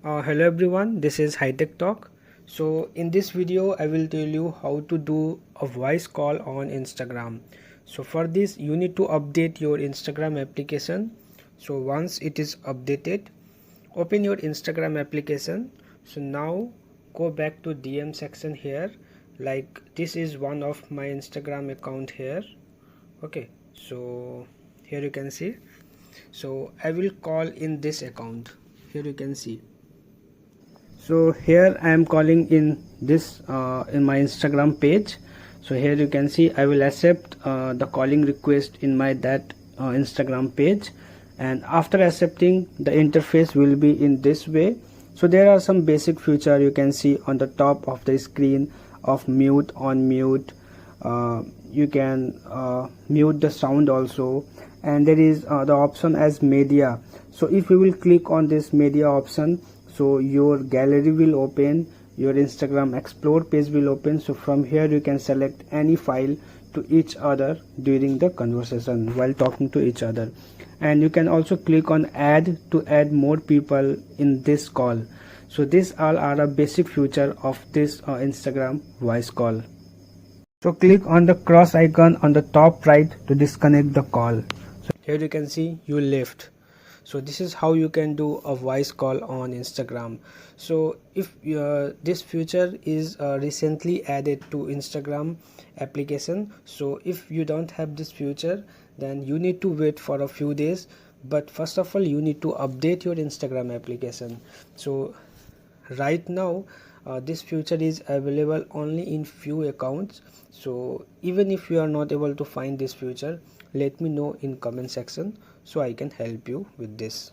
Hello everyone, this is Hitech Talk. So in this video I will tell you how to do a voice call on Instagram. So for this you need to update your Instagram application. So once it is updated, open your Instagram application. So now go back to DM section here. Like this is one of my Instagram account here. Okay, so here you can see. So I will call in this account. Here you can see. So here I am calling in this in my Instagram page. So here you can see I will accept the calling request in my that Instagram page, and after accepting, the interface will be in this way. So there are some basic feature you can see on the top of the screen of mute, on mute. You can mute the sound also, and there is the option as media. So if you will click on this media option, so your gallery will open, your Instagram explore page will open. So from here you can select any file to each other during the conversation while talking to each other, and you can also click on add to add more people in this call. So these all are a basic feature of this Instagram voice call. So click on the cross icon on the top right to disconnect the call. So here you can see you left. So this is how you can do a voice call on Instagram. So if this feature is recently added to Instagram application, so if you don't have this feature, then you need to wait for a few days. But first of all you need to update your Instagram application. So right now this feature is available only in few accounts. So even if you are not able to find this feature, let me know in comment section so I can help you with this.